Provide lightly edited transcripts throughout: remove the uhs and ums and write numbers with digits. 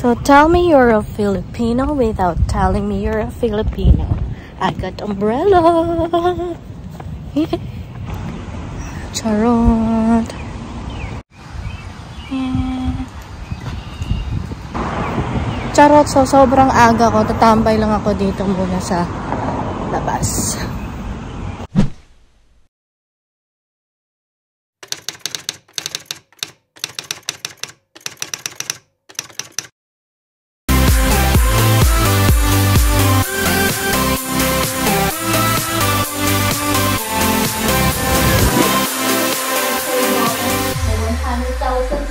So tell me you're a Filipino without telling me you're a Filipino. I got umbrella. Charot. Charot, so sobrang aga ko. Tatambay lang ako dito muna sa labas.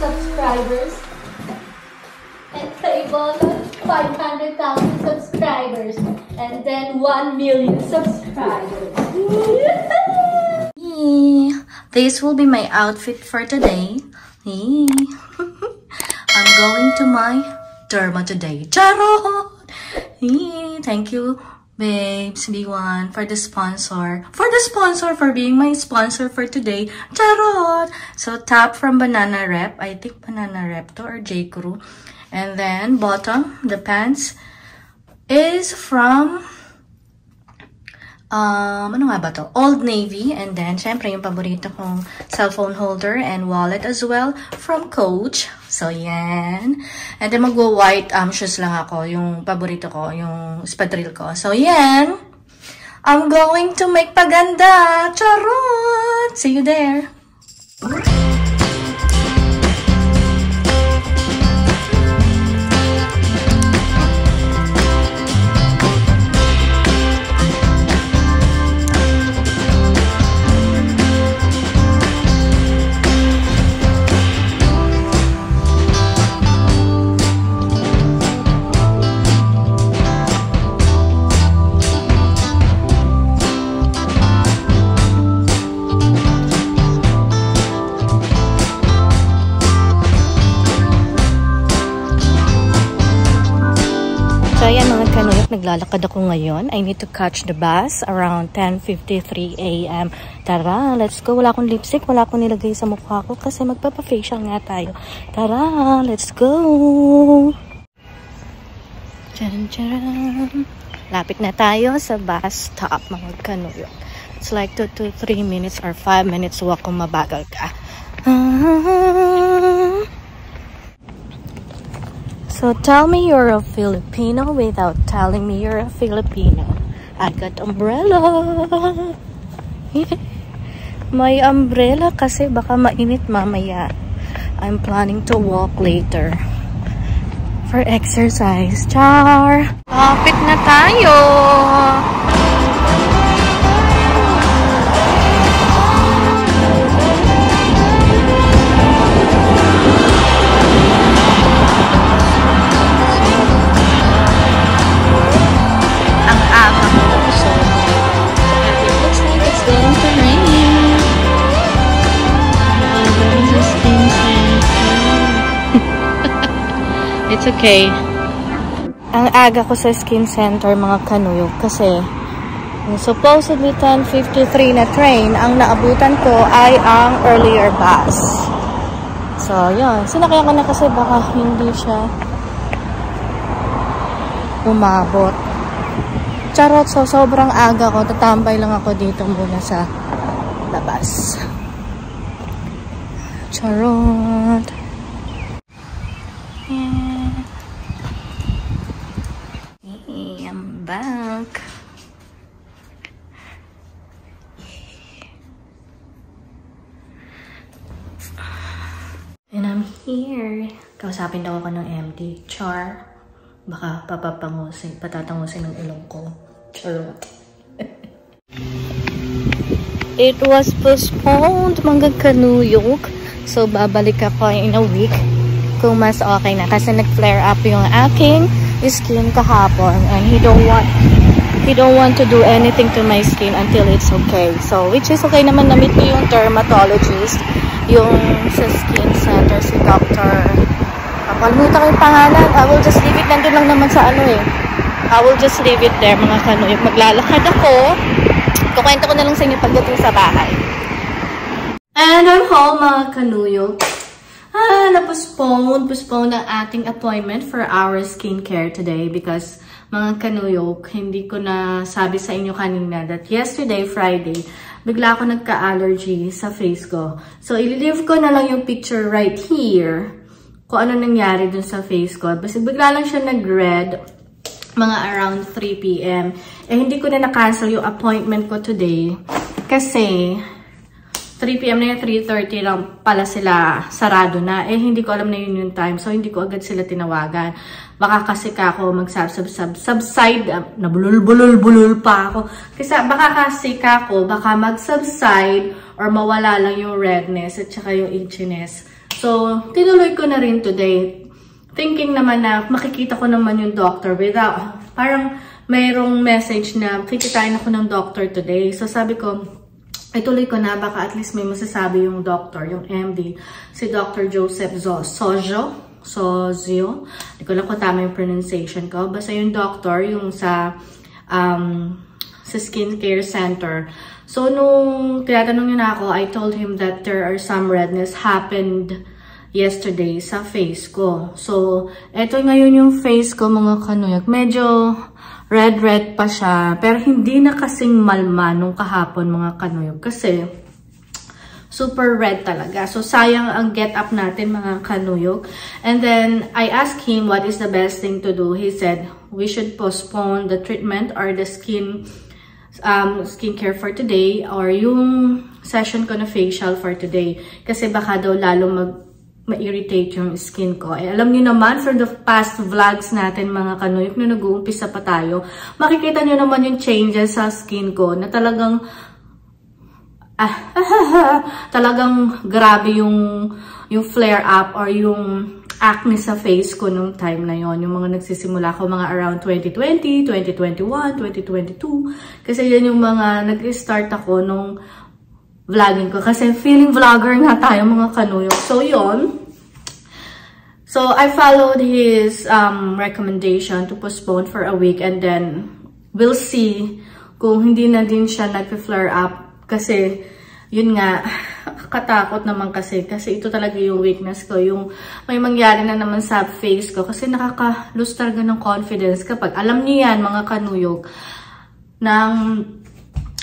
Subscribers and kay Bono 500,000 subscribers and then 1 million subscribers. This will be my outfit for today. I'm going to my derma today. Charot! Thank you, babes, B1, for the sponsor. For being my sponsor for today. Charot! So, top from Banana Rep. I think Banana Rep to or J. Crew. And then, bottom, the pants, is from, ano nga ba to? Old Navy. And then, syempre, yung paborito kong cellphone holder and wallet as well from Coach. So, yan. And then, magwa-white shoes lang ako. Yung paborito ko, yung espadrille ko. So, yan. I'm going to make paganda. Charot! See you there. So, ayan mga kanuyok, naglalakad ako ngayon. I need to catch the bus around 10:53 a.m. Tara, let's go. Wala akong lipstick, wala akong nilagay sa mukha ko kasi magpapafacial nga tayo. Tara, let's go! Charan, charan. Lapit na tayo sa bus stop mga kanuyok. It's like 2 to 3 minutes or 5 minutes walk kung mabagal ka. So tell me you're a Filipino without telling me you're a Filipino. I got umbrella. May umbrella kasi baka mainit mamaya. I'm planning to walk later for exercise. Char! Kapit na tayo! It's okay. Ang aga ko sa skin center mga kanuyok kasi supposedly 10:53 na train, ang naabutan ko ay ang earlier bus. So, yun. Sinakyan ko na kasi baka hindi siya umabot. Charot, so sobrang aga ko. Tatambay lang ako dito muna sa labas. Charot. I'm back. And I'm here. Kausapin daw ako ng MD. Char. Baka patatangusin ng ilong ko. Charot. It was postponed mga kanuyok. So babalik ako in a week kung mas okay na. Kasi nag-flare up yung aking skin kahapon and he don't want to do anything to my skin until it's okay. So which is okay naman, na-meet ko yung dermatologist, yung sa skin center, si Dr. Nakalimutan ko yung pangalan. I will just leave it, nandun lang naman sa ano eh. I will just leave it there mga kanuyok. Maglalakad ako. Kukwento ko na lang sa inyo pagdating sa bahay. And I'm home mga kanuyok. Postpone ang ating appointment for our skincare today because mga kanuyok, hindi ko na sabi sa inyo kanina that yesterday, Friday, bigla ako nagka-allergy sa face ko. So, ililive ko na lang yung picture right here kung ano nangyari dun sa face ko. Basta bigla lang siya nag-red mga around 3 p.m. Eh, hindi ko na na-cancel yung appointment ko today kasi 3 p.m. na yun, 3:30 lang pala sila sarado na. Eh, hindi ko alam na yun yung time. So, hindi ko agad sila tinawagan. Baka kasi ako mag-subside, nabulul-bulul-bulul pa ako. Kasi baka kasi ako, baka mag-subside or mawala lang yung redness at saka yung itchiness. So, tinuloy ko na rin today. Thinking naman na makikita ko naman yung doctor without, parang mayroong message na kikitain ako ng doctor today. So, sabi ko, ituloy ko na, baka at least may masasabi yung doctor, yung MD, si Dr. Joseph Sozio. Hindi ko lang kung tama yung pronunciation ko. Basta yung doctor, yung sa skincare center. So, nung tinatanong niya na ako, I told him that there are some redness happened yesterday sa face ko. So, eto ngayon yung face ko, mga kanuyok. Medyo red pa siya. Pero hindi na kasing malma nung kahapon, mga kanuyok. Kasi, super red talaga. So, sayang ang get up natin, mga kanuyok. And then, I asked him what is the best thing to do. He said, we should postpone the treatment or the skincare for today or yung session ko na facial for today. Kasi baka daw lalo ma-irritate yung skin ko. Eh, alam niyo naman, from the past vlogs natin, mga kanuyok, na nag-uumpisa pa tayo, makikita niyo naman yung changes sa skin ko na talagang talagang grabe yung flare up or yung acne sa face ko nung time na yon. Yung mga nagsisimula ko mga around 2020, 2021, 2022. Kasi yan yung mga nag-start ako nung vlogging ko. Kasi feeling vlogger nga tayo, mga kanuyok. So, yon. So, I followed his recommendation to postpone for a week and then we'll see kung hindi na din siya nag-flare up. Kasi, yun nga, katakot naman kasi ito talaga yung weakness ko. Yung may mangyari na naman sa face ko kasi nakaka-lose talaga ng confidence kapag alam niyo yan, mga kanuyok,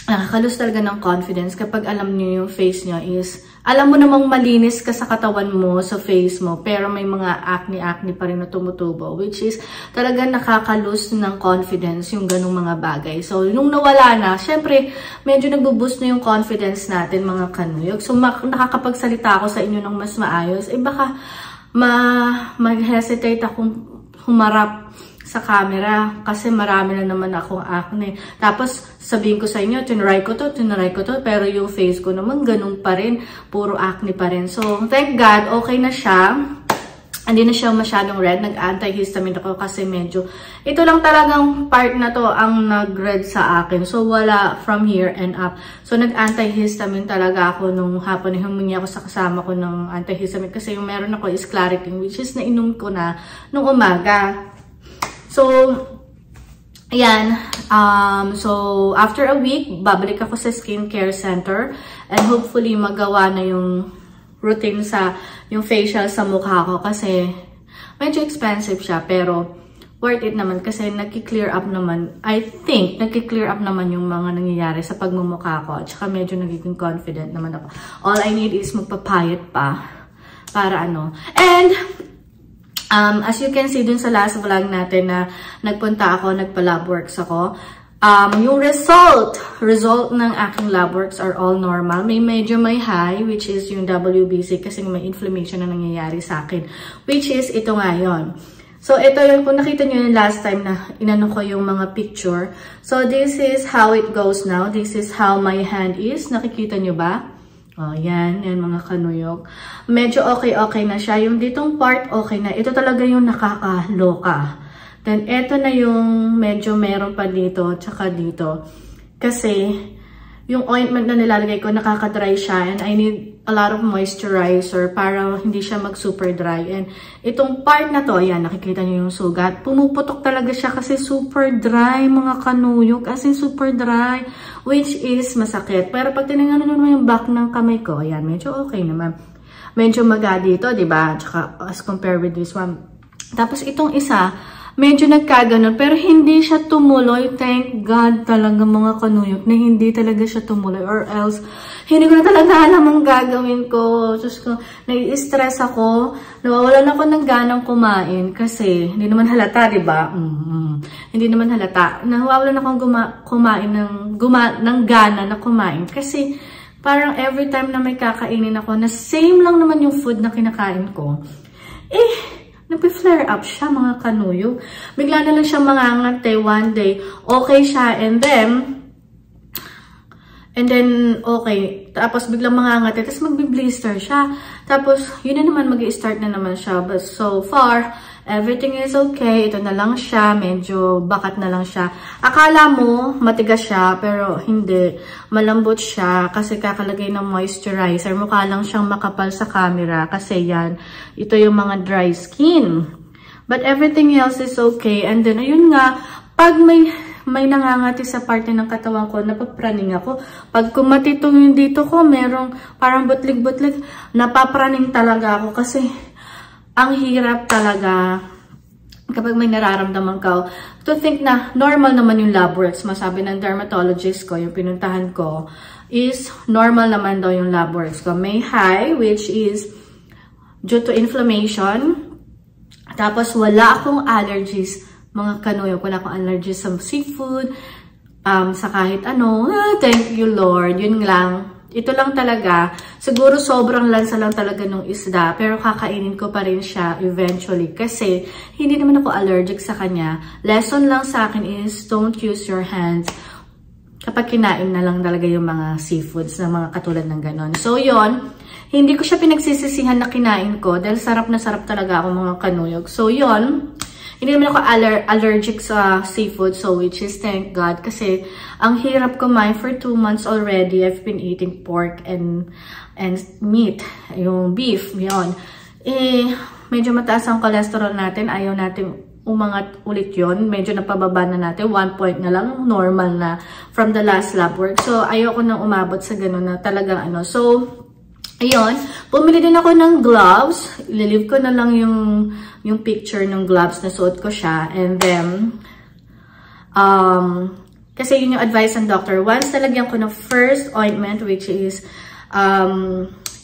nakaka-lose talaga ng confidence kapag alam niyo yung face niyo is, alam mo namang malinis ka sa katawan mo, sa face mo, pero may mga acne pa rin na tumutubo, which is talaga nakaka-lose ng confidence yung ganung mga bagay. So, nung nawala na, syempre, medyo nagbo-boost na yung confidence natin, mga kanuyok. So, nakakapagsalita ako sa inyo ng mas maayos, eh baka mag-hesitate akong humarap sa camera kasi marami na naman akong acne. Tapos sabihin ko sa inyo, tinry ko to, pero yung face ko naman ganun pa rin, puro acne pa rin. So, thank God, okay na siya. Hindi na siya masyadong red. Nag-antihistamine ako kasi medyo, ito lang talagang part na to ang nag-red sa akin. So, wala from here and up. So, nag-antihistamine talaga ako nung hapon. Humingi ako sa kasama ko ng antihistamine kasi yung meron ako is Claritin, which is nainom ko na nung umaga. So, ayan. So, after a week, babalik ako sa skincare center and hopefully magawa na yung routine sa yung facial sa mukha ko kasi medyo expensive siya pero worth it naman kasi nagki-clear up naman. I think nagki-clear up naman yung mga nangyayari sa pagmumukha ko at saka medyo nagiging confident naman ako. All I need is magpapayat pa para ano. And as you can see dun sa last vlog natin na nagpunta ako, nagpa-lab works ako. Yung result ng aking lab works are all normal. Medyo may high, which is yung WBC kasi may inflammation na nangyayari sa akin. Which is, ito nga yun. So, ito yung, kung nakita nyo yung last time na inano ko yung mga picture. So, this is how it goes now. This is how my hand is. Nakikita nyo ba? Oh, yan mga kanuyok. Medyo okay na siya. Yung ditong part, okay na. Ito talaga yung nakakaloka. Then, ito na yung medyo meron pa dito, tsaka dito. Kasi, yung ointment na nilalagay ko, nakaka-dry siya. And I need a lot of moisturizer para hindi siya mag-super dry. And itong part na to, ayan, nakikita niyo yung sugat. Pumuputok talaga siya kasi super dry, mga kanuyok. As in, super dry. Which is masakit. Pero pag tinignan nyo naman yung back ng kamay ko, ayan, medyo okay naman. medyo maga dito, diba? Tsaka as compared with this one. Tapos itong isa, medyo nagkaganon, pero hindi siya tumuloy. Thank God talaga mga kanuyok na hindi talaga siya tumuloy, or else hindi ko na talaga alam ang gagawin ko. Diyos ko, nai-stress ako. Nawawalan ako ng ganang kumain kasi hindi naman halata, diba? Hindi naman halata. Nawawalan akong kumain ng gana na kumain kasi parang every time na may kakainin ako na same lang naman yung food na kinakain ko, nagpe-flare up siya mga kanuyok. Bigla na lang siya mangangate one day. Okay siya and then okay. Tapos biglang mangangate. Tapos magbi-blister siya. Tapos yun na naman, mag-i-start na naman siya. But so far, everything is okay. Ito na lang siya. Medyo bakat na lang siya. Akala mo matigas siya pero hindi. Malambot siya kasi kakalagay ng moisturizer. Mukha lang siyang makapal sa camera kasi yan. Ito yung mga dry skin. But everything else is okay. And then ayun nga, pag may nangangati sa parte ng katawan ko, napapraning ako. Pag kumatitong yung dito ko, merong parang butlig-butlig, napapraning talaga ako kasi ang hirap talaga kapag may nararamdaman ka. To think na normal naman yung lab works, masabi ng dermatologist ko, yung pinuntahan ko, is normal naman daw yung lab works ko. May high, which is due to inflammation. Tapos wala akong allergies. Mga kanuyok, wala akong allergy sa seafood, sa kahit ano. Thank you, Lord. Yun lang. Ito lang talaga. Siguro sobrang lansa lang talaga ng isda, pero kakainin ko pa rin siya eventually kasi hindi naman ako allergic sa kanya. Lesson lang sa akin is don't use your hands kapag kinain na lang talaga yung mga seafoods na mga katulad ng ganon. So, yon. Hindi ko siya pinagsisisihan na kinain ko dahil sarap na sarap talaga ako mga kanuyok. So, yon. Hindi naman ako allergic sa seafood, so which is thank God. Kasi ang hirap kumain for 2 months already. I've been eating pork and meat, yung beef, yun. Medyo mataas ang cholesterol natin. Ayaw natin umangat ulit yon. Medyo napababa na natin. 1 point na lang, normal na from the last lab work. So ayoko nang umabot sa ganun na talagang ano. So, ayun, bumili din ako ng gloves. Ililive ko na lang yung picture ng gloves na suot ko siya. And then, kasi yun yung advice ng doctor. Once nalagyan ko ng first ointment, which is,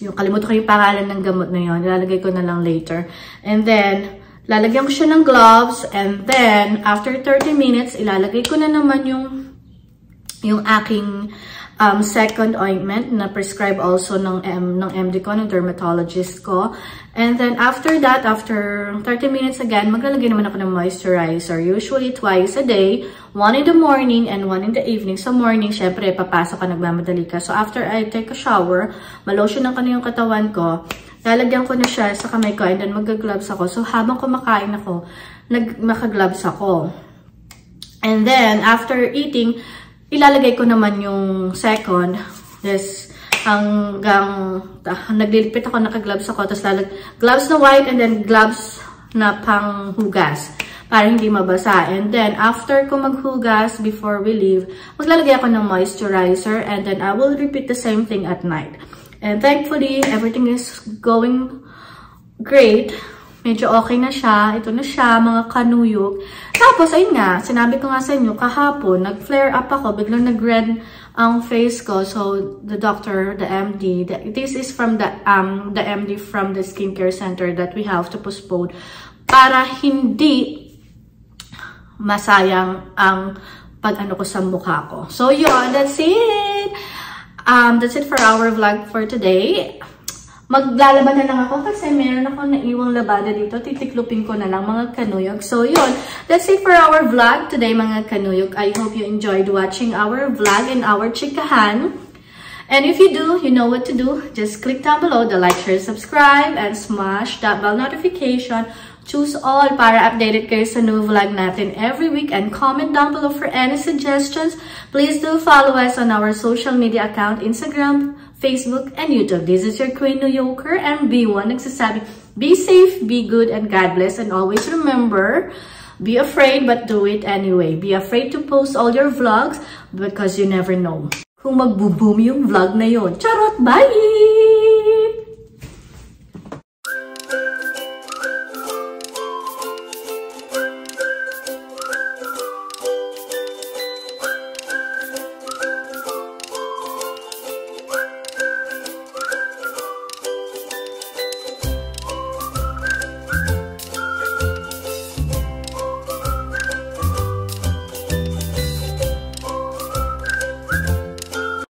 yung kalimutan ko yung pangalan ng gamot na yun. Ilalagay ko na lang later. And then, lalagyan ko siya ng gloves. And then, after 30 minutes, ilalagay ko na naman yung aking second ointment na prescribe also ng MD ko, ng dermatologist ko. And then after that, after 30 minutes again, maglalagay naman ako ng moisturizer. Usually twice a day, 1 in the morning and 1 in the evening. Sa morning, syempre, papasok ka, nagmamadali ka. So after I take a shower, malotion ko na yung katawan ko, lalagyan ko na siya sa kamay ko and then mag-gloves ako. So habang kumakain ako, naka-gloves ako. And then after eating, ilalagay ko naman yung second. This, hanggang naglilipit ako, naka-gloves ako. Tapos gloves na white and then gloves na panghugas para hindi mabasa. And then, after ko maghugas, before we leave, maglalagay ako ng moisturizer and then I will repeat the same thing at night. And thankfully, everything is going great. Medyo okay na siya. Ito na siya, mga kanuyok. Tapos, ayun nga, sinabi ko nga sa inyo, kahapon, nag-flare up ako, biglang nag-red ang face ko. So, the doctor, the MD, this is from the MD from the skincare center that we have to postpone para hindi masayang ang pag-ano ko sa mukha ko. So, yun, that's it. That's it for our vlog for today. Maglalaban na lang ako kasi meron ako naiwang labada dito. Titiklupin ko na lang mga kanuyok. So yun, that's it for our vlog today mga kanuyok. I hope you enjoyed watching our vlog and our chikahan. And if you do, you know what to do. Just click down below the like, share, subscribe, and smash that bell notification. Choose all para updated kayo sa new vlog natin every week. And comment down below for any suggestions. Please do follow us on our social media account, Instagram, Facebook, and YouTube. This is your Queen New Yorker and B1 nagsasabi, be safe, be good, and God bless. And always remember, be afraid but do it anyway. Be afraid to post all your vlogs because you never know kung magbo-boom yung vlog na yon. Charot! Bye!